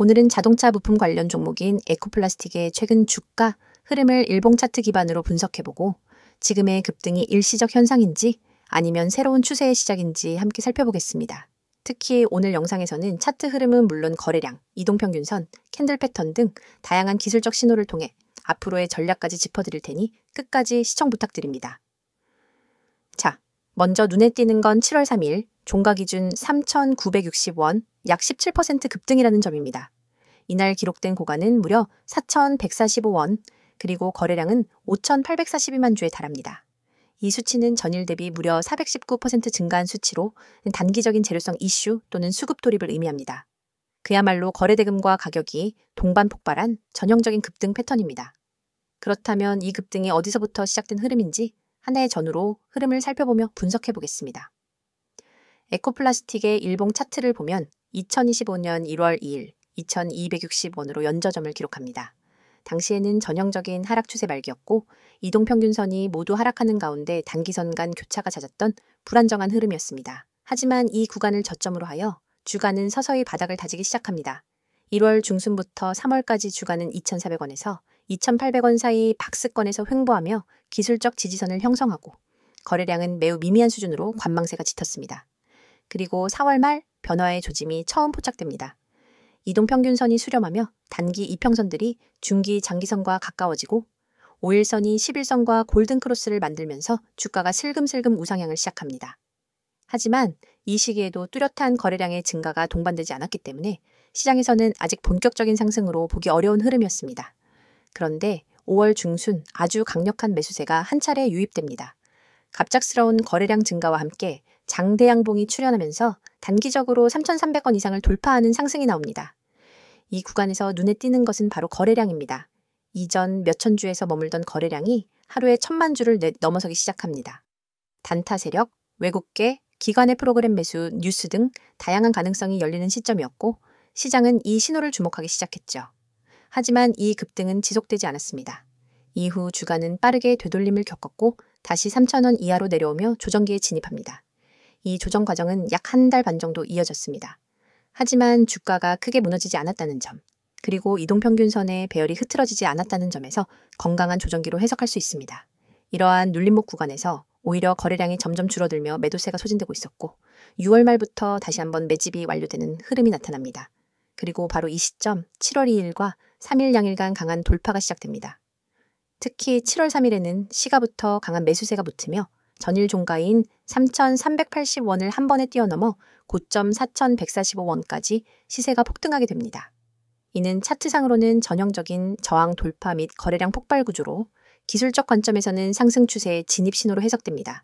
오늘은 자동차 부품 관련 종목인 에코플라스틱의 최근 주가 흐름을 일봉 차트 기반으로 분석해보고 지금의 급등이 일시적 현상인지 아니면 새로운 추세의 시작인지 함께 살펴보겠습니다. 특히 오늘 영상에서는 차트 흐름은 물론 거래량, 이동평균선, 캔들 패턴 등 다양한 기술적 신호를 통해 앞으로의 전략까지 짚어드릴 테니 끝까지 시청 부탁드립니다. 자, 먼저 눈에 띄는 건 7월 3일 종가 기준 3,960원, 약 17% 급등이라는 점입니다. 이날 기록된 고가는 무려 4,145원, 그리고 거래량은 5,842만 주에 달합니다. 이 수치는 전일 대비 무려 419% 증가한 수치로 단기적인 재료성 이슈 또는 수급 돌입을 의미합니다. 그야말로 거래대금과 가격이 동반 폭발한 전형적인 급등 패턴입니다. 그렇다면 이 급등이 어디서부터 시작된 흐름인지 하나의 전후로 흐름을 살펴보며 분석해 보겠습니다. 에코플라스틱의 일봉 차트를 보면 2025년 1월 2일 2,260원으로 연저점을 기록합니다. 당시에는 전형적인 하락 추세 말기였고 이동평균선이 모두 하락하는 가운데 단기선 간 교차가 잦았던 불안정한 흐름이었습니다. 하지만 이 구간을 저점으로 하여 주가는 서서히 바닥을 다지기 시작합니다. 1월 중순부터 3월까지 주가는 2,400원에서 2,800원 사이 박스권에서 횡보하며 기술적 지지선을 형성하고 거래량은 매우 미미한 수준으로 관망세가 짙었습니다. 그리고 4월 말 변화의 조짐이 처음 포착됩니다. 이동평균선이 수렴하며 단기 이평선들이 중기 장기선과 가까워지고 5일선이 11선과 골든크로스를 만들면서 주가가 슬금슬금 우상향을 시작합니다. 하지만 이 시기에도 뚜렷한 거래량의 증가가 동반되지 않았기 때문에 시장에서는 아직 본격적인 상승으로 보기 어려운 흐름이었습니다. 그런데 5월 중순 아주 강력한 매수세가 한 차례 유입됩니다. 갑작스러운 거래량 증가와 함께 장대양봉이 출현하면서 단기적으로 3,300원 이상을 돌파하는 상승이 나옵니다. 이 구간에서 눈에 띄는 것은 바로 거래량입니다. 이전 몇천 주에서 머물던 거래량이 하루에 1,000만 주를 넘어서기 시작합니다. 단타 세력, 외국계, 기관의 프로그램 매수, 뉴스 등 다양한 가능성이 열리는 시점이었고 시장은 이 신호를 주목하기 시작했죠. 하지만 이 급등은 지속되지 않았습니다. 이후 주가는 빠르게 되돌림을 겪었고 다시 3,000원 이하로 내려오며 조정기에 진입합니다. 이 조정 과정은 약 한 달 반 정도 이어졌습니다. 하지만 주가가 크게 무너지지 않았다는 점, 그리고 이동평균선의 배열이 흐트러지지 않았다는 점에서 건강한 조정기로 해석할 수 있습니다. 이러한 눌림목 구간에서 오히려 거래량이 점점 줄어들며 매도세가 소진되고 있었고 6월 말부터 다시 한번 매집이 완료되는 흐름이 나타납니다. 그리고 바로 이 시점 7월 2일과 3일 양일간 강한 돌파가 시작됩니다. 특히 7월 3일에는 시가부터 강한 매수세가 붙으며 전일 종가인 3,380원을 한 번에 뛰어넘어 고점 4,145원까지 시세가 폭등하게 됩니다. 이는 차트상으로는 전형적인 저항 돌파 및 거래량 폭발 구조로 기술적 관점에서는 상승 추세의 진입 신호로 해석됩니다.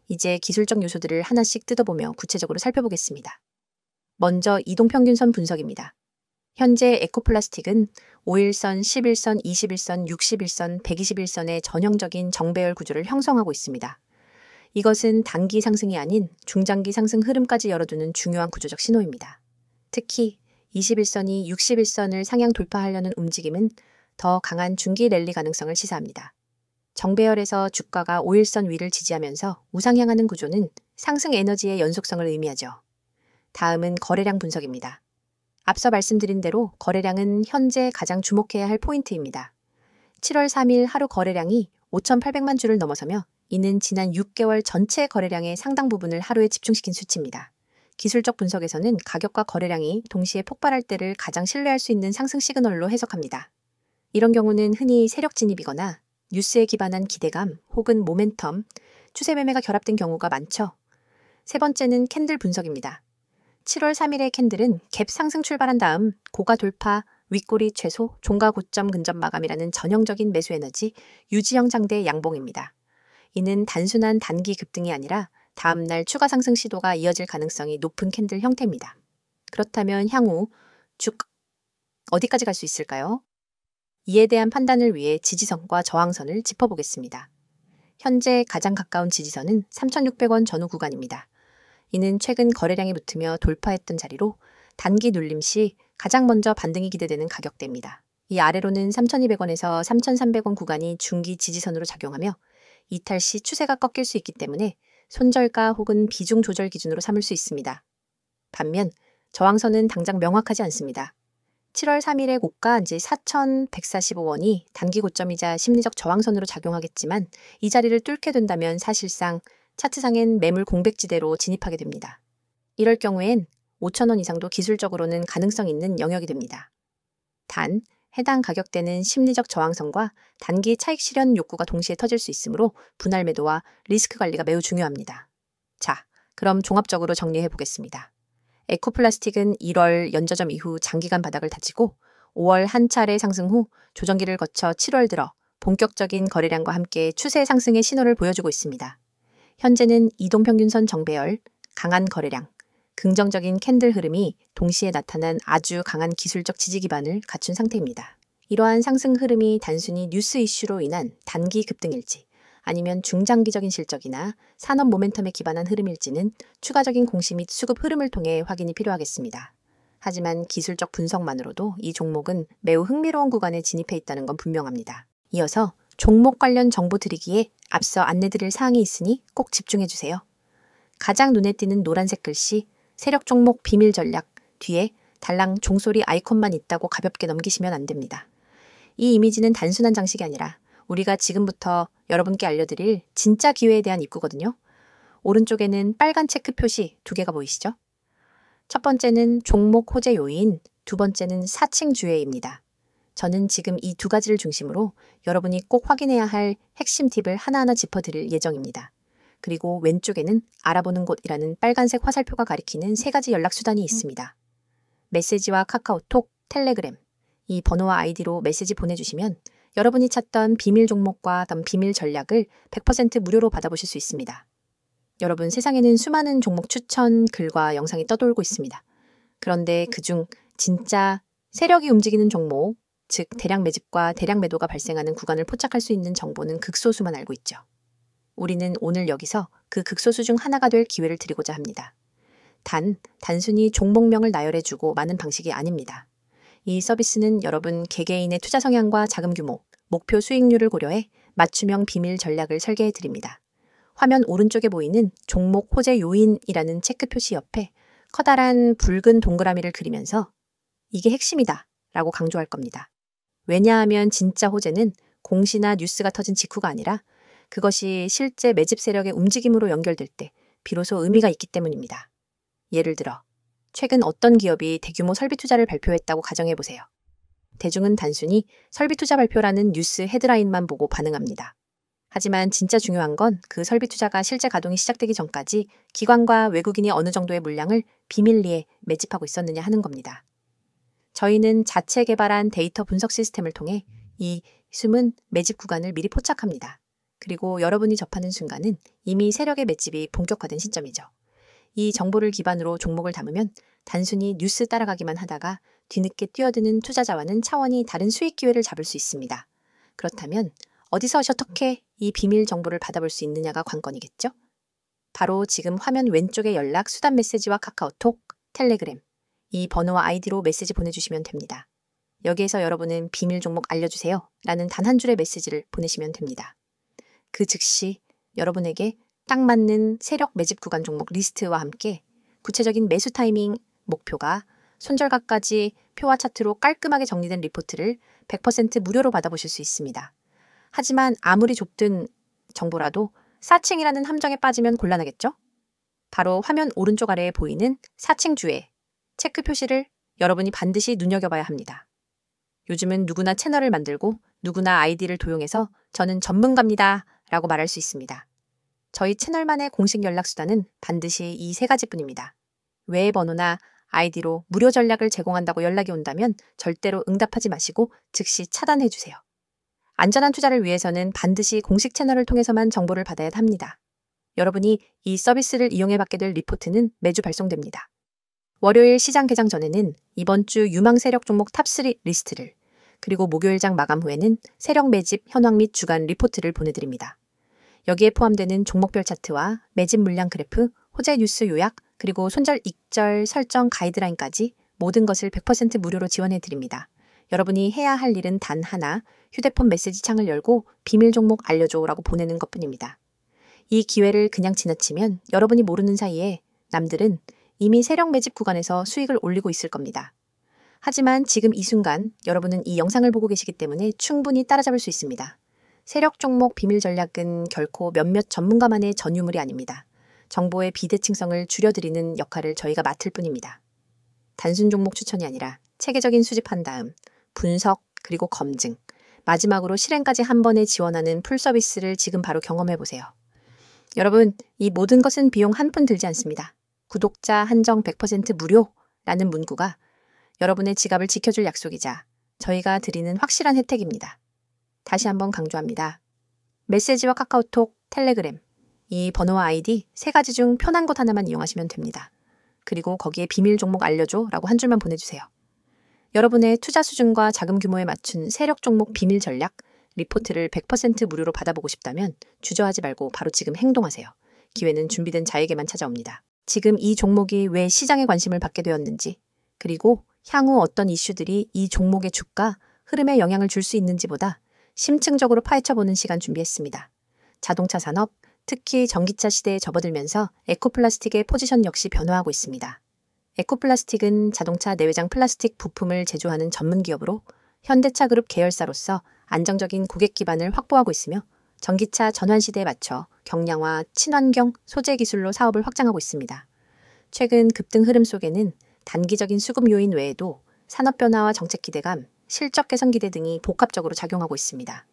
이제 기술적 요소들을 하나씩 뜯어보며 구체적으로 살펴보겠습니다. 먼저 이동평균선 분석입니다. 현재 에코플라스틱은 5일선, 11선, 21선, 61선, 121선의 전형적인 정배열 구조를 형성하고 있습니다. 이것은 단기 상승이 아닌 중장기 상승 흐름까지 열어두는 중요한 구조적 신호입니다. 특히 21선이 61선을 상향 돌파하려는 움직임은 더 강한 중기 랠리 가능성을 시사합니다. 정배열에서 주가가 5일선 위를 지지하면서 우상향하는 구조는 상승 에너지의 연속성을 의미하죠. 다음은 거래량 분석입니다. 앞서 말씀드린 대로 거래량은 현재 가장 주목해야 할 포인트입니다. 7월 3일 하루 거래량이 5,800만 주를 넘어서며 이는 지난 6개월 전체 거래량의 상당 부분을 하루에 집중시킨 수치입니다. 기술적 분석에서는 가격과 거래량이 동시에 폭발할 때를 가장 신뢰할 수 있는 상승 시그널로 해석합니다. 이런 경우는 흔히 세력 진입이거나 뉴스에 기반한 기대감 혹은 모멘텀, 추세 매매가 결합된 경우가 많죠. 세 번째는 캔들 분석입니다. 7월 3일의 캔들은 갭 상승 출발한 다음 고가 돌파, 윗꼬리 최소, 종가 고점 근접 마감이라는 전형적인 매수 에너지, 유지형 장대 양봉입니다. 이는 단순한 단기 급등이 아니라 다음날 추가 상승 시도가 이어질 가능성이 높은 캔들 형태입니다. 그렇다면 향후 어디까지 갈 수 있을까요? 이에 대한 판단을 위해 지지선과 저항선을 짚어보겠습니다. 현재 가장 가까운 지지선은 3,600원 전후 구간입니다. 이는 최근 거래량이 붙으며 돌파했던 자리로 단기 눌림 시 가장 먼저 반등이 기대되는 가격대입니다. 이 아래로는 3,200원에서 3,300원 구간이 중기 지지선으로 작용하며 이탈 시 추세가 꺾일 수 있기 때문에 손절가 혹은 비중 조절 기준으로 삼을 수 있습니다. 반면 저항선은 당장 명확하지 않습니다. 7월 3일의 고가 이제 4,145원이 단기 고점이자 심리적 저항선으로 작용하겠지만 이 자리를 뚫게 된다면 사실상 차트상엔 매물 공백지대로 진입하게 됩니다. 이럴 경우엔 5,000원 이상도 기술적으로는 가능성 있는 영역이 됩니다. 단, 해당 가격대는 심리적 저항선과 단기 차익 실현 욕구가 동시에 터질 수 있으므로 분할 매도와 리스크 관리가 매우 중요합니다. 자, 그럼 종합적으로 정리해 보겠습니다. 에코플라스틱은 1월 연저점 이후 장기간 바닥을 다지고 5월 한 차례 상승 후 조정기를 거쳐 7월 들어 본격적인 거래량과 함께 추세 상승의 신호를 보여주고 있습니다. 현재는 이동평균선 정배열, 강한 거래량, 긍정적인 캔들 흐름이 동시에 나타난 아주 강한 기술적 지지 기반을 갖춘 상태입니다. 이러한 상승 흐름이 단순히 뉴스 이슈로 인한 단기 급등일지 아니면 중장기적인 실적이나 산업 모멘텀에 기반한 흐름일지는 추가적인 공시 및 수급 흐름을 통해 확인이 필요하겠습니다. 하지만 기술적 분석만으로도 이 종목은 매우 흥미로운 구간에 진입해 있다는 건 분명합니다. 이어서 종목 관련 정보 드리기에 앞서 안내드릴 사항이 있으니 꼭 집중해주세요. 가장 눈에 띄는 노란색 글씨 세력 종목 비밀 전략 뒤에 달랑 종소리 아이콘만 있다고 가볍게 넘기시면 안 됩니다. 이 이미지는 단순한 장식이 아니라 우리가 지금부터 여러분께 알려드릴 진짜 기회에 대한 입구거든요. 오른쪽에는 빨간 체크 표시 2개가 보이시죠? 첫 번째는 종목 호재 요인, 두 번째는 사칭 주회입니다. 저는 지금 이 두 가지를 중심으로 여러분이 꼭 확인해야 할 핵심 팁을 하나하나 짚어드릴 예정입니다. 그리고 왼쪽에는 알아보는 곳이라는 빨간색 화살표가 가리키는 3가지 연락수단이 있습니다. 메시지와 카카오톡, 텔레그램, 이 번호와 아이디로 메시지 보내주시면 여러분이 찾던 비밀 종목과 비밀 전략을 100% 무료로 받아보실 수 있습니다. 여러분, 세상에는 수많은 종목 추천 글과 영상이 떠돌고 있습니다. 그런데 그중 진짜 세력이 움직이는 종목, 즉 대량 매집과 대량 매도가 발생하는 구간을 포착할 수 있는 정보는 극소수만 알고 있죠. 우리는 오늘 여기서 그 극소수 중 하나가 될 기회를 드리고자 합니다. 단순히 종목명을 나열해주고 마는 방식이 아닙니다. 이 서비스는 여러분 개개인의 투자 성향과 자금 규모, 목표 수익률을 고려해 맞춤형 비밀 전략을 설계해 드립니다. 화면 오른쪽에 보이는 종목 호재 요인이라는 체크 표시 옆에 커다란 붉은 동그라미를 그리면서 이게 핵심이다 라고 강조할 겁니다. 왜냐하면 진짜 호재는 공시나 뉴스가 터진 직후가 아니라 그것이 실제 매집 세력의 움직임으로 연결될 때 비로소 의미가 있기 때문입니다. 예를 들어 최근 어떤 기업이 대규모 설비 투자를 발표했다고 가정해보세요. 대중은 단순히 설비 투자 발표라는 뉴스 헤드라인만 보고 반응합니다. 하지만 진짜 중요한 건 그 설비 투자가 실제 가동이 시작되기 전까지 기관과 외국인이 어느 정도의 물량을 비밀리에 매집하고 있었느냐 하는 겁니다. 저희는 자체 개발한 데이터 분석 시스템을 통해 이 숨은 매집 구간을 미리 포착합니다. 그리고 여러분이 접하는 순간은 이미 세력의 매집이 본격화된 시점이죠. 이 정보를 기반으로 종목을 담으면 단순히 뉴스 따라가기만 하다가 뒤늦게 뛰어드는 투자자와는 차원이 다른 수익 기회를 잡을 수 있습니다. 그렇다면 어디서 어떻게 이 비밀 정보를 받아볼 수 있느냐가 관건이겠죠? 바로 지금 화면 왼쪽의 연락, 수단 메시지와 카카오톡, 텔레그램, 이 번호와 아이디로 메시지 보내주시면 됩니다. 여기에서 여러분은 비밀 종목 알려주세요 라는 단 한 줄의 메시지를 보내시면 됩니다. 그 즉시 여러분에게 딱 맞는 세력 매집 구간 종목 리스트와 함께 구체적인 매수 타이밍, 목표가 손절가까지 표와 차트로 깔끔하게 정리된 리포트를 100% 무료로 받아보실 수 있습니다. 하지만 아무리 좁든 정보라도 사칭이라는 함정에 빠지면 곤란하겠죠? 바로 화면 오른쪽 아래에 보이는 사칭 주회, 체크 표시를 여러분이 반드시 눈여겨봐야 합니다. 요즘은 누구나 채널을 만들고 누구나 아이디를 도용해서 저는 전문가입니다 라고 말할 수 있습니다. 저희 채널만의 공식 연락수단은 반드시 이 3가지뿐입니다. 외의 번호나 아이디로 무료 전략을 제공한다고 연락이 온다면 절대로 응답하지 마시고 즉시 차단해주세요. 안전한 투자를 위해서는 반드시 공식 채널을 통해서만 정보를 받아야 합니다. 여러분이 이 서비스를 이용해 받게 될 리포트는 매주 발송됩니다. 월요일 시장 개장 전에는 이번 주 유망 세력 종목 탑3 리스트를, 그리고 목요일장 마감 후에는 세력 매집 현황 및 주간 리포트를 보내드립니다. 여기에 포함되는 종목별 차트와 매집 물량 그래프, 호재 뉴스 요약, 그리고 손절 익절 설정 가이드라인까지 모든 것을 100% 무료로 지원해드립니다. 여러분이 해야 할 일은 단 하나, 휴대폰 메시지 창을 열고 비밀 종목 알려줘 라고 보내는 것뿐입니다. 이 기회를 그냥 지나치면 여러분이 모르는 사이에 남들은 이미 세력 매집 구간에서 수익을 올리고 있을 겁니다. 하지만 지금 이 순간 여러분은 이 영상을 보고 계시기 때문에 충분히 따라잡을 수 있습니다. 세력 종목 비밀 전략은 결코 몇몇 전문가만의 전유물이 아닙니다. 정보의 비대칭성을 줄여드리는 역할을 저희가 맡을 뿐입니다. 단순 종목 추천이 아니라 체계적인 수집한 다음 분석 그리고 검증, 마지막으로 실행까지 한 번에 지원하는 풀 서비스를 지금 바로 경험해보세요. 여러분, 이 모든 것은 비용 한 푼 들지 않습니다. 구독자 한정 100% 무료라는 문구가 여러분의 지갑을 지켜줄 약속이자 저희가 드리는 확실한 혜택입니다. 다시 한번 강조합니다. 메시지와 카카오톡, 텔레그램, 이 번호와 아이디 세 가지 중 편한 것 하나만 이용하시면 됩니다. 그리고 거기에 비밀 종목 알려줘 라고 한 줄만 보내주세요. 여러분의 투자 수준과 자금 규모에 맞춘 세력 종목 비밀 전략, 리포트를 100% 무료로 받아보고 싶다면 주저하지 말고 바로 지금 행동하세요. 기회는 준비된 자에게만 찾아옵니다. 지금 이 종목이 왜 시장의 관심을 받게 되었는지, 그리고 향후 어떤 이슈들이 이 종목의 주가, 흐름에 영향을 줄 수 있는지보다 심층적으로 파헤쳐보는 시간 준비했습니다. 자동차 산업, 특히 전기차 시대에 접어들면서 에코플라스틱의 포지션 역시 변화하고 있습니다. 에코플라스틱은 자동차 내외장 플라스틱 부품을 제조하는 전문 기업으로 현대차 그룹 계열사로서 안정적인 고객 기반을 확보하고 있으며 전기차 전환 시대에 맞춰 경량화, 친환경, 소재 기술로 사업을 확장하고 있습니다. 최근 급등 흐름 속에는 단기적인 수급 요인 외에도 산업 변화와 정책 기대감, 실적 개선 기대 등이 복합적으로 작용하고 있습니다.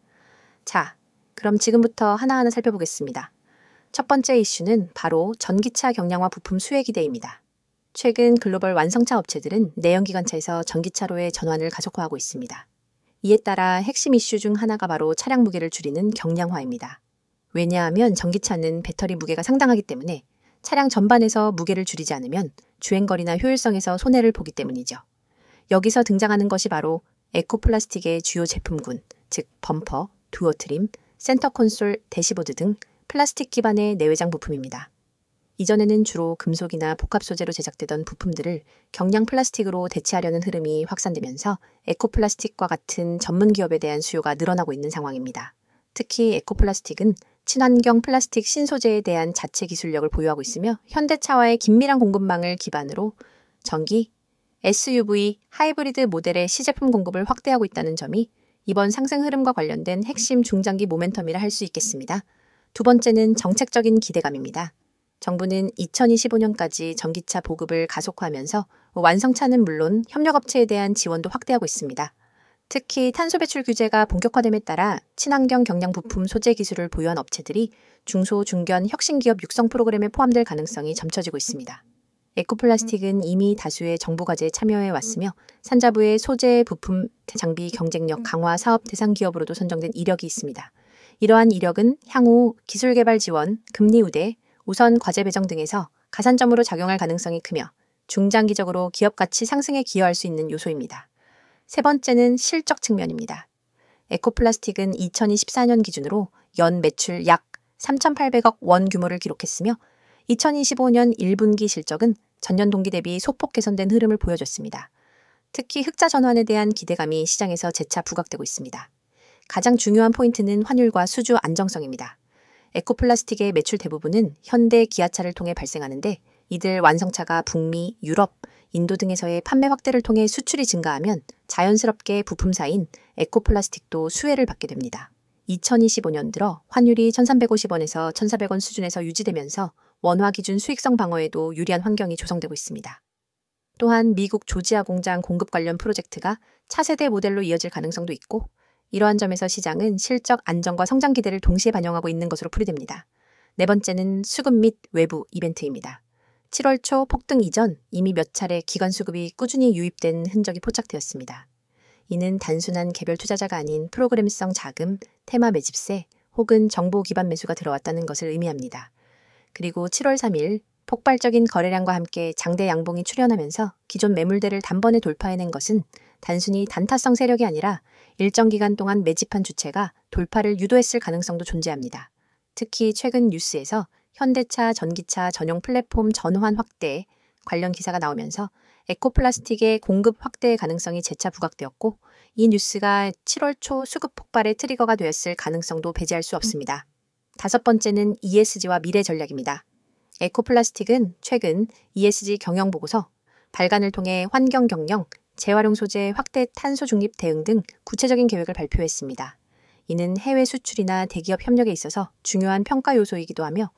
자, 그럼 지금부터 하나하나 살펴보겠습니다. 첫 번째 이슈는 바로 전기차 경량화 부품 수혜 기대입니다. 최근 글로벌 완성차 업체들은 내연기관차에서 전기차로의 전환을 가속화하고 있습니다. 이에 따라 핵심 이슈 중 하나가 바로 차량 무게를 줄이는 경량화입니다. 왜냐하면 전기차는 배터리 무게가 상당하기 때문에 차량 전반에서 무게를 줄이지 않으면 주행거리나 효율성에서 손해를 보기 때문이죠. 여기서 등장하는 것이 바로 에코플라스틱의 주요 제품군, 즉 범퍼, 두어 트림, 센터 콘솔, 대시보드 등 플라스틱 기반의 내외장 부품입니다. 이전에는 주로 금속이나 복합 소재로 제작되던 부품들을 경량 플라스틱으로 대체하려는 흐름이 확산되면서 에코플라스틱과 같은 전문 기업에 대한 수요가 늘어나고 있는 상황입니다. 특히 에코플라스틱은 친환경 플라스틱 신소재에 대한 자체 기술력을 보유하고 있으며 현대차와의 긴밀한 공급망을 기반으로 전기, SUV, 하이브리드 모델의 시제품 공급을 확대하고 있다는 점이 이번 상승 흐름과 관련된 핵심 중장기 모멘텀이라 할 수 있겠습니다. 두 번째는 정책적인 기대감입니다. 정부는 2025년까지 전기차 보급을 가속화하면서 완성차는 물론 협력업체에 대한 지원도 확대하고 있습니다. 특히 탄소 배출 규제가 본격화됨에 따라 친환경 경량 부품 소재 기술을 보유한 업체들이 중소, 중견, 혁신기업 육성 프로그램에 포함될 가능성이 점쳐지고 있습니다. 에코플라스틱은 이미 다수의 정부 과제에 참여해 왔으며 산자부의 소재, 부품, 장비 경쟁력 강화 사업 대상 기업으로도 선정된 이력이 있습니다. 이러한 이력은 향후 기술 개발 지원, 금리 우대, 우선 과제 배정 등에서 가산점으로 작용할 가능성이 크며 중장기적으로 기업 가치 상승에 기여할 수 있는 요소입니다. 세 번째는 실적 측면입니다. 에코플라스틱은 2024년 기준으로 연 매출 약 3,800억 원 규모를 기록했으며 2025년 1분기 실적은 전년 동기 대비 소폭 개선된 흐름을 보여줬습니다. 특히 흑자 전환에 대한 기대감이 시장에서 재차 부각되고 있습니다. 가장 중요한 포인트는 환율과 수주 안정성입니다. 에코플라스틱의 매출 대부분은 현대 기아차를 통해 발생하는데 이들 완성차가 북미, 유럽, 인도 등에서의 판매 확대를 통해 수출이 증가하면 자연스럽게 부품사인 에코플라스틱도 수혜를 받게 됩니다. 2025년 들어 환율이 1,350원에서 1,400원 수준에서 유지되면서 원화 기준 수익성 방어에도 유리한 환경이 조성되고 있습니다. 또한 미국 조지아 공장 공급 관련 프로젝트가 차세대 모델로 이어질 가능성도 있고 이러한 점에서 시장은 실적 안정과 성장 기대를 동시에 반영하고 있는 것으로 풀이됩니다. 네 번째는 수급 및 외부 이벤트입니다. 7월 초 폭등 이전 이미 몇 차례 기관 수급이 꾸준히 유입된 흔적이 포착되었습니다. 이는 단순한 개별 투자자가 아닌 프로그램성 자금, 테마 매집세 혹은 정보 기반 매수가 들어왔다는 것을 의미합니다. 그리고 7월 3일 폭발적인 거래량과 함께 장대 양봉이 출현하면서 기존 매물대를 단번에 돌파해낸 것은 단순히 단타성 세력이 아니라 일정 기간 동안 매집한 주체가 돌파를 유도했을 가능성도 존재합니다. 특히 최근 뉴스에서 현대차, 전기차 전용 플랫폼 전환 확대 관련 기사가 나오면서 에코플라스틱의 공급 확대의 가능성이 재차 부각되었고 이 뉴스가 7월 초 수급 폭발의 트리거가 되었을 가능성도 배제할 수 없습니다. 다섯 번째는 ESG와 미래 전략입니다. 에코플라스틱은 최근 ESG 경영 보고서 발간을 통해 환경 경영, 재활용 소재 확대 탄소 중립 대응 등 구체적인 계획을 발표했습니다. 이는 해외 수출이나 대기업 협력에 있어서 중요한 평가 요소이기도 하며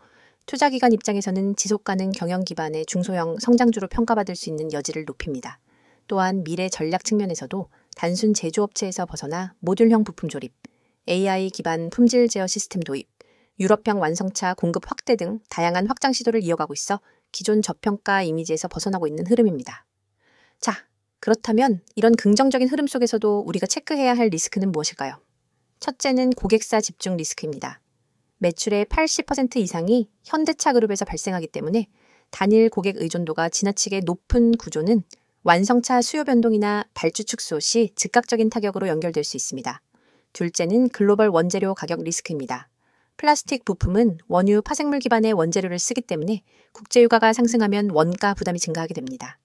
투자기관 입장에서는 지속가능 경영 기반의 중소형 성장주로 평가받을 수 있는 여지를 높입니다. 또한 미래 전략 측면에서도 단순 제조업체에서 벗어나 모듈형 부품 조립, AI 기반 품질 제어 시스템 도입, 유럽형 완성차 공급 확대 등 다양한 확장 시도를 이어가고 있어 기존 저평가 이미지에서 벗어나고 있는 흐름입니다. 자, 그렇다면 이런 긍정적인 흐름 속에서도 우리가 체크해야 할 리스크는 무엇일까요? 첫째는 고객사 집중 리스크입니다. 매출의 80% 이상이 현대차 그룹에서 발생하기 때문에 단일 고객 의존도가 지나치게 높은 구조는 완성차 수요 변동이나 발주 축소 시 즉각적인 타격으로 연결될 수 있습니다. 둘째는 글로벌 원재료 가격 리스크입니다. 플라스틱 부품은 원유 파생물 기반의 원재료를 쓰기 때문에 국제유가가 상승하면 원가 부담이 증가하게 됩니다.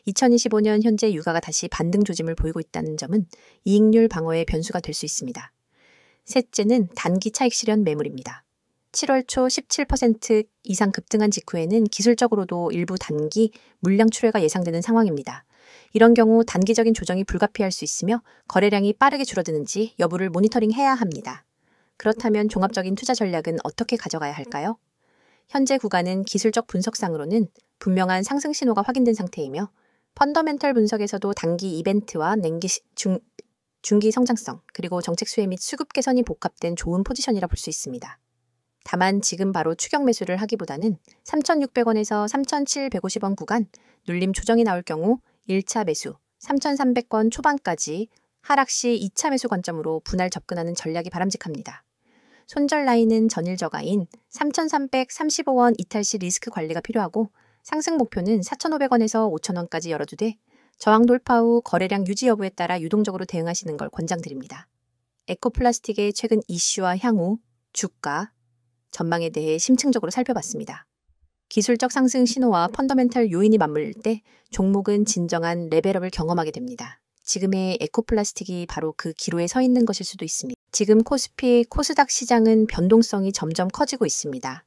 2025년 현재 유가가 다시 반등 조짐을 보이고 있다는 점은 이익률 방어의 변수가 될 수 있습니다. 셋째는 단기 차익 실현 매물입니다. 7월 초 17% 이상 급등한 직후에는 기술적으로도 일부 단기 물량 출회가 예상되는 상황입니다. 이런 경우 단기적인 조정이 불가피할 수 있으며 거래량이 빠르게 줄어드는지 여부를 모니터링해야 합니다. 그렇다면 종합적인 투자 전략은 어떻게 가져가야 할까요? 현재 구간은 기술적 분석상으로는 분명한 상승 신호가 확인된 상태이며 펀더멘털 분석에서도 단기 이벤트와 중기 성장성, 그리고 정책 수혜 및 수급 개선이 복합된 좋은 포지션이라 볼 수 있습니다. 다만 지금 바로 추격 매수를 하기보다는 3,600원에서 3,750원 구간 눌림 조정이 나올 경우 1차 매수, 3,300원 초반까지 하락 시 2차 매수 관점으로 분할 접근하는 전략이 바람직합니다. 손절 라인은 전일 저가인 3,335원 이탈 시 리스크 관리가 필요하고 상승 목표는 4,500원에서 5,000원까지 열어두되 저항 돌파 후 거래량 유지 여부에 따라 유동적으로 대응하시는 걸 권장드립니다. 에코플라스틱의 최근 이슈와 향후, 주가, 전망에 대해 심층적으로 살펴봤습니다. 기술적 상승 신호와 펀더멘털 요인이 맞물릴 때 종목은 진정한 레벨업을 경험하게 됩니다. 지금의 에코플라스틱이 바로 그 기로에 서 있는 것일 수도 있습니다. 지금 코스피, 코스닥 시장은 변동성이 점점 커지고 있습니다.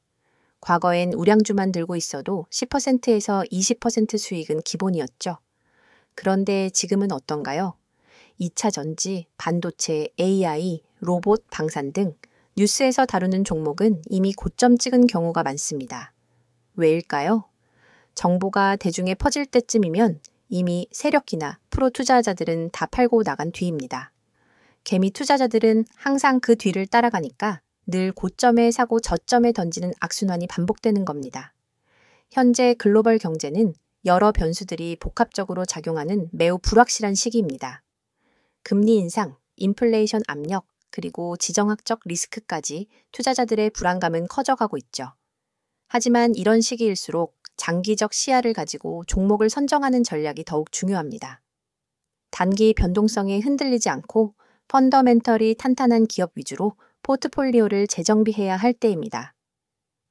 과거엔 우량주만 들고 있어도 10%에서 20% 수익은 기본이었죠. 그런데 지금은 어떤가요? 2차 전지, 반도체, AI, 로봇, 방산 등 뉴스에서 다루는 종목은 이미 고점 찍은 경우가 많습니다. 왜일까요? 정보가 대중에 퍼질 때쯤이면 이미 세력기나 프로 투자자들은 다 팔고 나간 뒤입니다. 개미 투자자들은 항상 그 뒤를 따라가니까 늘 고점에 사고 저점에 던지는 악순환이 반복되는 겁니다. 현재 글로벌 경제는 여러 변수들이 복합적으로 작용하는 매우 불확실한 시기입니다. 금리 인상, 인플레이션 압력, 그리고 지정학적 리스크까지 투자자들의 불안감은 커져가고 있죠. 하지만 이런 시기일수록 장기적 시야를 가지고 종목을 선정하는 전략이 더욱 중요합니다. 단기 변동성에 흔들리지 않고 펀더멘털이 탄탄한 기업 위주로 포트폴리오를 재정비해야 할 때입니다.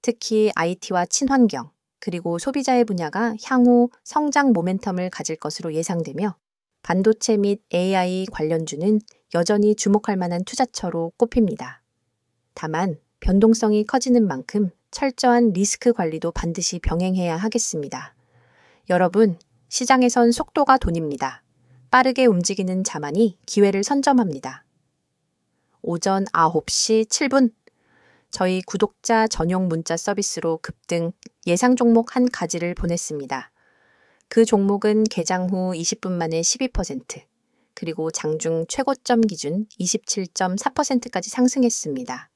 특히 IT와 친환경, 그리고 소비자의 분야가 향후 성장 모멘텀을 가질 것으로 예상되며 반도체 및 AI 관련주는 여전히 주목할 만한 투자처로 꼽힙니다. 다만 변동성이 커지는 만큼 철저한 리스크 관리도 반드시 병행해야 하겠습니다. 여러분, 시장에선 속도가 돈입니다. 빠르게 움직이는 자만이 기회를 선점합니다. 오전 9시 7분 저희 구독자 전용 문자 서비스로 급등 예상 종목 한 가지를 보냈습니다. 그 종목은 개장 후 20분 만에 12%, 그리고 장중 최고점 기준 27.4%까지 상승했습니다.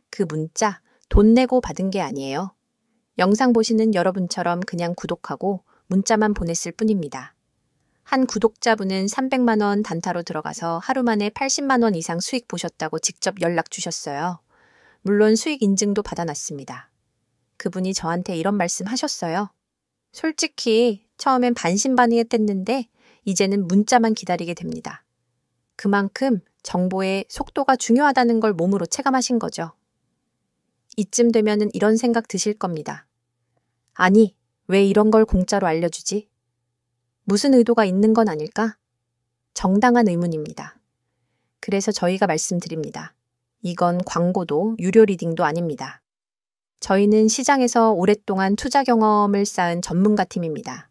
그 문자 돈 내고 받은 게 아니에요. 영상 보시는 여러분처럼 그냥 구독하고 문자만 보냈을 뿐입니다. 한 구독자분은 300만 원 단타로 들어가서 하루 만에 80만 원 이상 수익 보셨다고 직접 연락 주셨어요. 물론 수익 인증도 받아놨습니다. 그분이 저한테 이런 말씀 하셨어요. 솔직히 처음엔 반신반의했는데 이제는 문자만 기다리게 됩니다. 그만큼 정보의 속도가 중요하다는 걸 몸으로 체감하신 거죠. 이쯤 되면은 이런 생각 드실 겁니다. 아니, 왜 이런 걸 공짜로 알려주지? 무슨 의도가 있는 건 아닐까? 정당한 의문입니다. 그래서 저희가 말씀드립니다. 이건 광고도 유료 리딩도 아닙니다. 저희는 시장에서 오랫동안 투자 경험을 쌓은 전문가 팀입니다.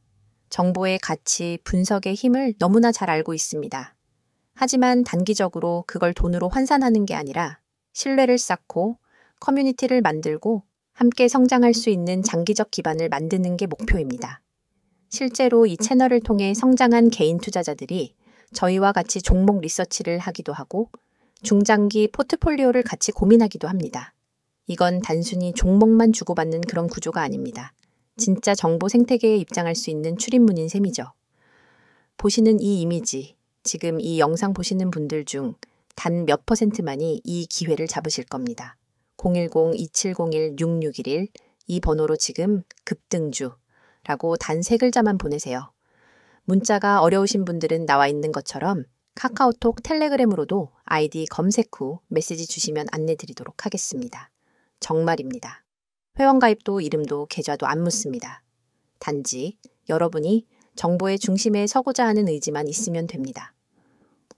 정보의 가치, 분석의 힘을 너무나 잘 알고 있습니다. 하지만 단기적으로 그걸 돈으로 환산하는 게 아니라 신뢰를 쌓고 커뮤니티를 만들고 함께 성장할 수 있는 장기적 기반을 만드는 게 목표입니다. 실제로 이 채널을 통해 성장한 개인 투자자들이 저희와 같이 종목 리서치를 하기도 하고 중장기 포트폴리오를 같이 고민하기도 합니다. 이건 단순히 종목만 주고받는 그런 구조가 아닙니다. 진짜 정보 생태계에 입장할 수 있는 출입문인 셈이죠. 보시는 이 이미지, 지금 이 영상 보시는 분들 중 단 몇 %만이 이 기회를 잡으실 겁니다. 010-2701-6611 이 번호로 지금 급등주라고 단 3글자만 보내세요. 문자가 어려우신 분들은 나와 있는 것처럼 카카오톡, 텔레그램으로도 아이디 검색 후 메시지 주시면 안내 드리도록 하겠습니다. 정말입니다. 회원가입도 이름도 계좌도 안 묻습니다. 단지 여러분이 정보의 중심에 서고자 하는 의지만 있으면 됩니다.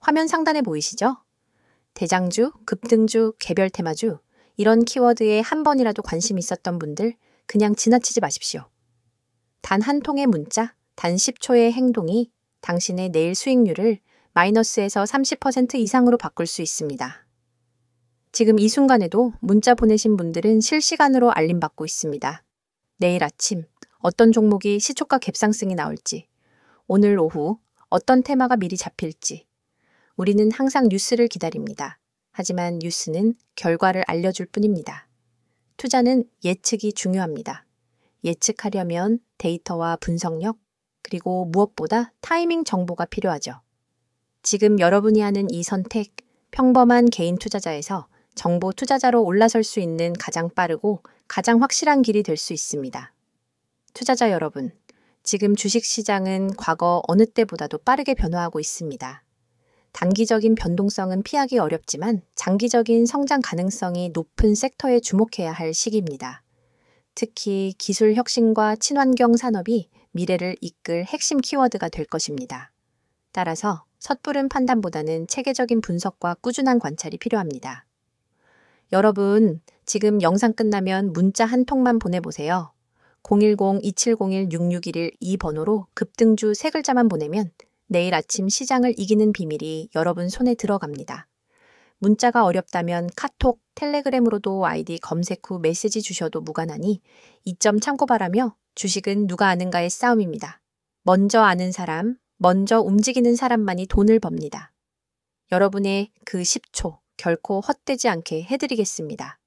화면 상단에 보이시죠? 대장주, 급등주, 개별 테마주 이런 키워드에 한 번이라도 관심 있었던 분들 그냥 지나치지 마십시오. 단 한 통의 문자, 단 10초의 행동이 당신의 내일 수익률을 마이너스에서 30% 이상으로 바꿀 수 있습니다. 지금 이 순간에도 문자 보내신 분들은 실시간으로 알림받고 있습니다. 내일 아침 어떤 종목이 시초가 갭상승이 나올지, 오늘 오후 어떤 테마가 미리 잡힐지, 우리는 항상 뉴스를 기다립니다. 하지만 뉴스는 결과를 알려줄 뿐입니다. 투자는 예측이 중요합니다. 예측하려면 데이터와 분석력, 그리고 무엇보다 타이밍 정보가 필요하죠. 지금 여러분이 하는 이 선택, 평범한 개인 투자자에서 정보 투자자로 올라설 수 있는 가장 빠르고 가장 확실한 길이 될 수 있습니다. 투자자 여러분, 지금 주식시장은 과거 어느 때보다도 빠르게 변화하고 있습니다. 단기적인 변동성은 피하기 어렵지만 장기적인 성장 가능성이 높은 섹터에 주목해야 할 시기입니다. 특히 기술 혁신과 친환경 산업이 미래를 이끌 핵심 키워드가 될 것입니다. 따라서 섣부른 판단보다는 체계적인 분석과 꾸준한 관찰이 필요합니다. 여러분, 지금 영상 끝나면 문자 한 통만 보내보세요. 010-2701-6611 이 번호로 급등주 3글자만 보내면 내일 아침 시장을 이기는 비밀이 여러분 손에 들어갑니다. 문자가 어렵다면 카톡, 텔레그램으로도 아이디 검색 후 메시지 주셔도 무관하니 이점 참고바라며 주식은 누가 아는가의 싸움입니다. 먼저 아는 사람, 먼저 움직이는 사람만이 돈을 법니다. 여러분의 그 10초 결코 헛되지 않게 해드리겠습니다.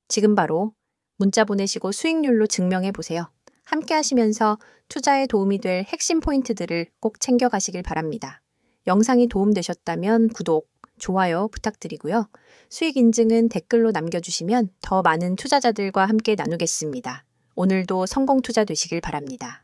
지금 바로 문자 보내시고 수익률로 증명해 보세요. 함께 하시면서 투자에 도움이 될 핵심 포인트들을 꼭 챙겨가시길 바랍니다. 영상이 도움되셨다면 구독, 좋아요 부탁드리고요. 수익 인증은 댓글로 남겨주시면 더 많은 투자자들과 함께 나누겠습니다. 오늘도 성공 투자 되시길 바랍니다.